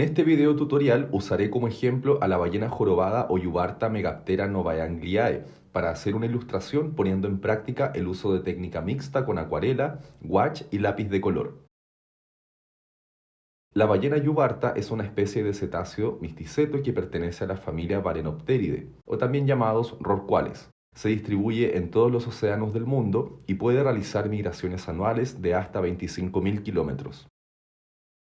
En este video tutorial usaré como ejemplo a la ballena jorobada o Yubarta Megaptera novaeangliae para hacer una ilustración poniendo en práctica el uso de técnica mixta con acuarela, gouache y lápiz de color. La ballena Yubarta es una especie de cetáceo misticeto que pertenece a la familia Barenopteridae, o también llamados rorcuales. Se distribuye en todos los océanos del mundo y puede realizar migraciones anuales de hasta 25.000 kilómetros.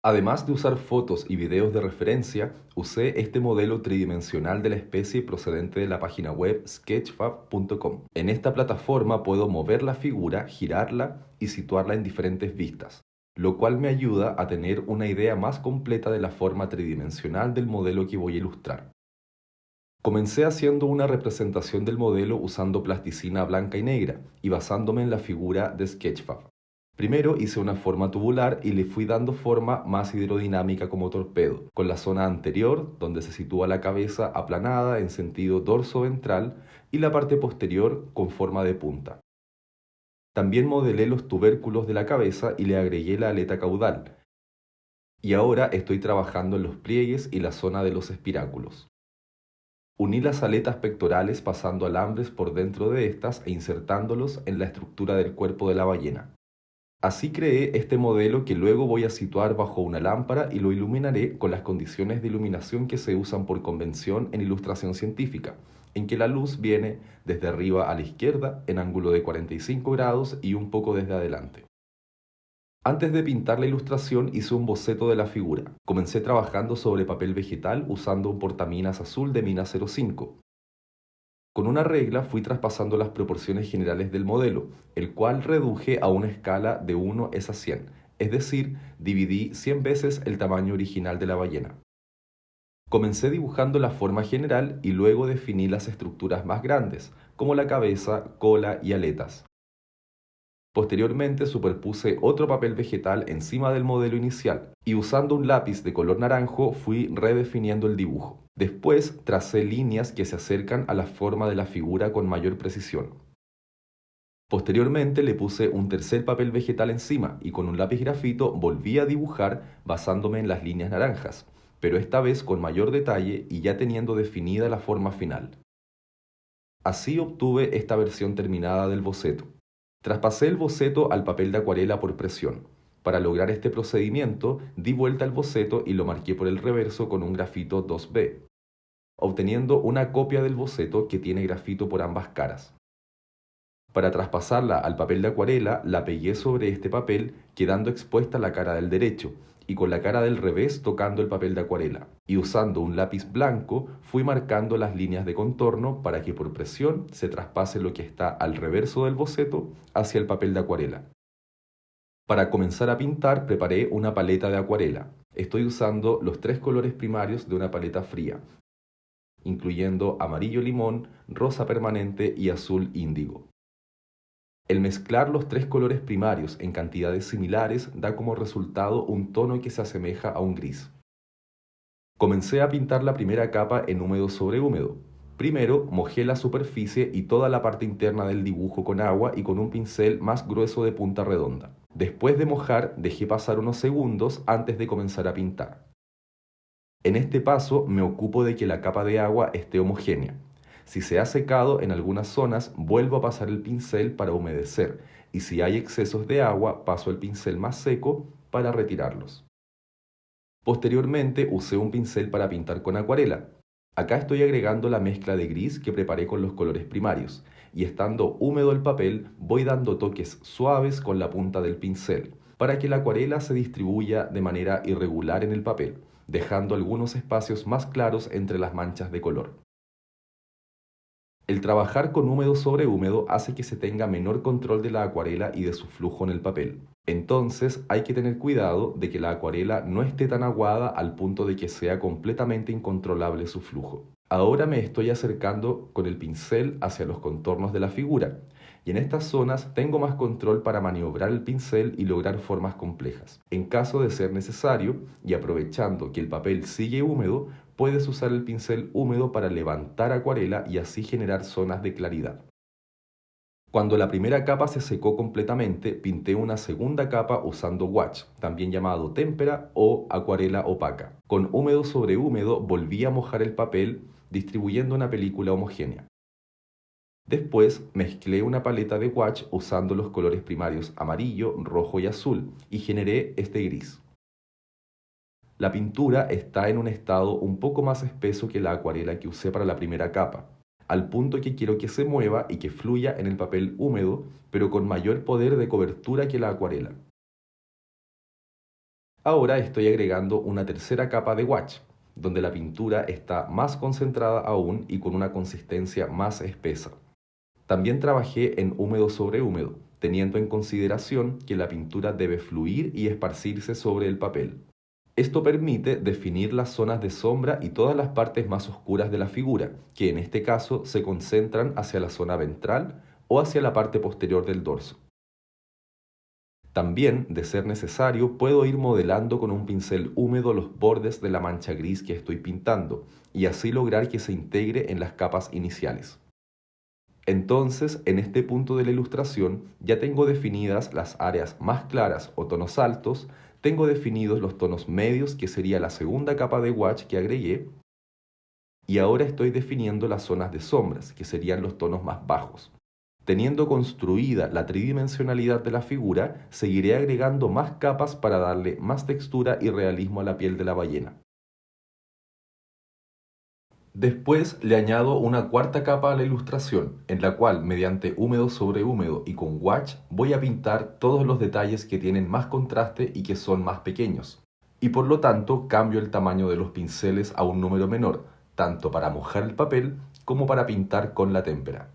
Además de usar fotos y videos de referencia, usé este modelo tridimensional de la especie procedente de la página web sketchfab.com. En esta plataforma puedo mover la figura, girarla y situarla en diferentes vistas, lo cual me ayuda a tener una idea más completa de la forma tridimensional del modelo que voy a ilustrar. Comencé haciendo una representación del modelo usando plasticina blanca y negra y basándome en la figura de Sketchfab. Primero hice una forma tubular y le fui dando forma más hidrodinámica como torpedo, con la zona anterior, donde se sitúa la cabeza aplanada en sentido dorso-ventral, y la parte posterior con forma de punta. También modelé los tubérculos de la cabeza y le agregué la aleta caudal. Y ahora estoy trabajando en los pliegues y la zona de los espiráculos. Uní las aletas pectorales pasando alambres por dentro de estas e insertándolos en la estructura del cuerpo de la ballena. Así creé este modelo que luego voy a situar bajo una lámpara y lo iluminaré con las condiciones de iluminación que se usan por convención en ilustración científica, en que la luz viene desde arriba a la izquierda en ángulo de 45 grados y un poco desde adelante. Antes de pintar la ilustración hice un boceto de la figura. Comencé trabajando sobre papel vegetal usando un portaminas azul de mina 05. Con una regla fui traspasando las proporciones generales del modelo, el cual reduje a una escala de 1:100, es decir, dividí 100 veces el tamaño original de la ballena. Comencé dibujando la forma general y luego definí las estructuras más grandes, como la cabeza, cola y aletas. Posteriormente superpuse otro papel vegetal encima del modelo inicial y usando un lápiz de color naranjo fui redefiniendo el dibujo. Después tracé líneas que se acercan a la forma de la figura con mayor precisión. Posteriormente le puse un tercer papel vegetal encima y con un lápiz grafito volví a dibujar basándome en las líneas naranjas, pero esta vez con mayor detalle y ya teniendo definida la forma final. Así obtuve esta versión terminada del boceto. Traspasé el boceto al papel de acuarela por presión. Para lograr este procedimiento, di vuelta al boceto y lo marqué por el reverso con un grafito 2B, obteniendo una copia del boceto que tiene grafito por ambas caras. Para traspasarla al papel de acuarela, la pegué sobre este papel, quedando expuesta la cara del derecho, y con la cara del revés tocando el papel de acuarela. Y usando un lápiz blanco, fui marcando las líneas de contorno para que por presión se traspase lo que está al reverso del boceto hacia el papel de acuarela. Para comenzar a pintar, preparé una paleta de acuarela. Estoy usando los 3 colores primarios de una paleta fría, incluyendo amarillo limón, rosa permanente y azul índigo. El mezclar los 3 colores primarios en cantidades similares da como resultado un tono que se asemeja a un gris. Comencé a pintar la primera capa en húmedo sobre húmedo. Primero mojé la superficie y toda la parte interna del dibujo con agua y con un pincel más grueso de punta redonda. Después de mojar, dejé pasar unos segundos antes de comenzar a pintar. En este paso me ocupo de que la capa de agua esté homogénea. Si se ha secado en algunas zonas, vuelvo a pasar el pincel para humedecer, y si hay excesos de agua, paso el pincel más seco para retirarlos. Posteriormente usé un pincel para pintar con acuarela. Acá estoy agregando la mezcla de gris que preparé con los colores primarios, y estando húmedo el papel, voy dando toques suaves con la punta del pincel, para que la acuarela se distribuya de manera irregular en el papel, dejando algunos espacios más claros entre las manchas de color. El trabajar con húmedo sobre húmedo hace que se tenga menor control de la acuarela y de su flujo en el papel. Entonces hay que tener cuidado de que la acuarela no esté tan aguada al punto de que sea completamente incontrolable su flujo. Ahora me estoy acercando con el pincel hacia los contornos de la figura, y en estas zonas tengo más control para maniobrar el pincel y lograr formas complejas. En caso de ser necesario, y aprovechando que el papel sigue húmedo, puedes usar el pincel húmedo para levantar acuarela y así generar zonas de claridad. Cuando la primera capa se secó completamente, pinté una segunda capa usando gouache, también llamado témpera o acuarela opaca. Con húmedo sobre húmedo volví a mojar el papel distribuyendo una película homogénea. Después mezclé una paleta de gouache usando los colores primarios amarillo, rojo y azul y generé este gris. La pintura está en un estado un poco más espeso que la acuarela que usé para la primera capa, al punto que quiero que se mueva y que fluya en el papel húmedo, pero con mayor poder de cobertura que la acuarela. Ahora estoy agregando una tercera capa de gouache, donde la pintura está más concentrada aún y con una consistencia más espesa. También trabajé en húmedo sobre húmedo, teniendo en consideración que la pintura debe fluir y esparcirse sobre el papel. Esto permite definir las zonas de sombra y todas las partes más oscuras de la figura, que en este caso se concentran hacia la zona ventral o hacia la parte posterior del dorso. También, de ser necesario, puedo ir modelando con un pincel húmedo los bordes de la mancha gris que estoy pintando y así lograr que se integre en las capas iniciales. Entonces, en este punto de la ilustración ya tengo definidas las áreas más claras o tonos altos, tengo definidos los tonos medios, que sería la segunda capa de gouache que agregué, y ahora estoy definiendo las zonas de sombras, que serían los tonos más bajos. Teniendo construida la tridimensionalidad de la figura, seguiré agregando más capas para darle más textura y realismo a la piel de la ballena. Después le añado una cuarta capa a la ilustración, en la cual, mediante húmedo sobre húmedo y con gouache, voy a pintar todos los detalles que tienen más contraste y que son más pequeños. Y por lo tanto cambio el tamaño de los pinceles a un número menor, tanto para mojar el papel como para pintar con la témpera.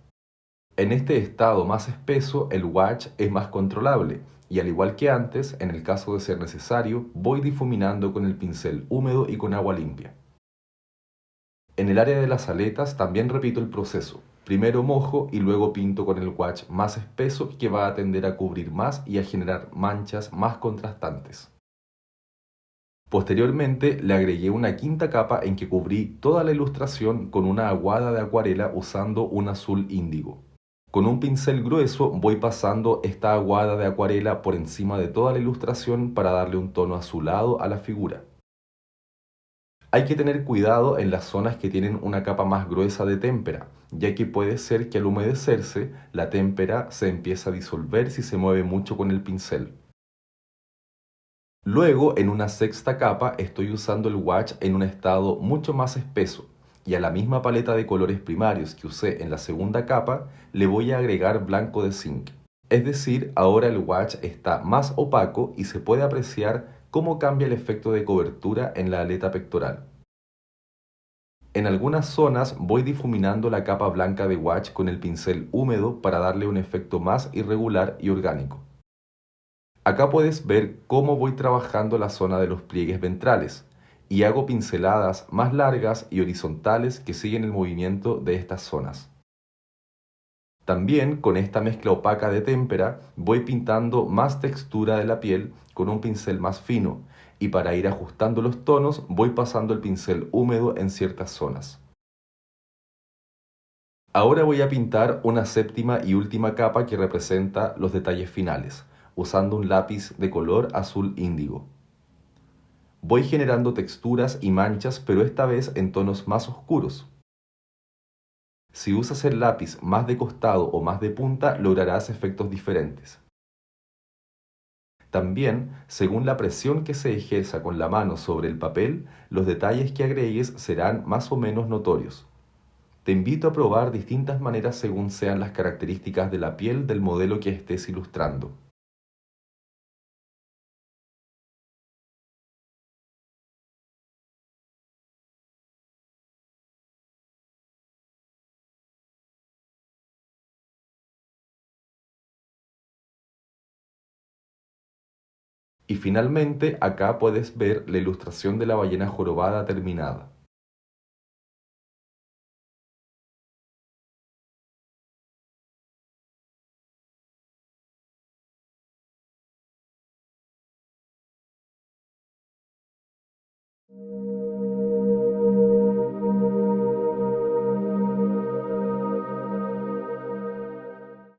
En este estado más espeso, el gouache es más controlable, y al igual que antes, en el caso de ser necesario, voy difuminando con el pincel húmedo y con agua limpia. En el área de las aletas también repito el proceso. Primero mojo y luego pinto con el gouache más espeso, que va a tender a cubrir más y a generar manchas más contrastantes. Posteriormente le agregué una quinta capa en que cubrí toda la ilustración con una aguada de acuarela usando un azul índigo. Con un pincel grueso voy pasando esta aguada de acuarela por encima de toda la ilustración para darle un tono azulado a la figura. Hay que tener cuidado en las zonas que tienen una capa más gruesa de témpera, ya que puede ser que al humedecerse la témpera se empiece a disolver si se mueve mucho con el pincel. Luego, en una sexta capa, estoy usando el gouache en un estado mucho más espeso, y a la misma paleta de colores primarios que usé en la segunda capa, le voy a agregar blanco de zinc. Es decir, ahora el gouache está más opaco y se puede apreciar cómo cambia el efecto de cobertura en la aleta pectoral. En algunas zonas voy difuminando la capa blanca de gouache con el pincel húmedo para darle un efecto más irregular y orgánico. Acá puedes ver cómo voy trabajando la zona de los pliegues ventrales y hago pinceladas más largas y horizontales que siguen el movimiento de estas zonas. También con esta mezcla opaca de témpera voy pintando más textura de la piel con un pincel más fino, y para ir ajustando los tonos voy pasando el pincel húmedo en ciertas zonas. Ahora voy a pintar una séptima y última capa que representa los detalles finales, usando un lápiz de color azul índigo. Voy generando texturas y manchas, pero esta vez en tonos más oscuros. Si usas el lápiz más de costado o más de punta, lograrás efectos diferentes. También, según la presión que se ejerza con la mano sobre el papel, los detalles que agregues serán más o menos notorios. Te invito a probar distintas maneras según sean las características de la piel del modelo que estés ilustrando. Y finalmente, acá puedes ver la ilustración de la ballena jorobada terminada.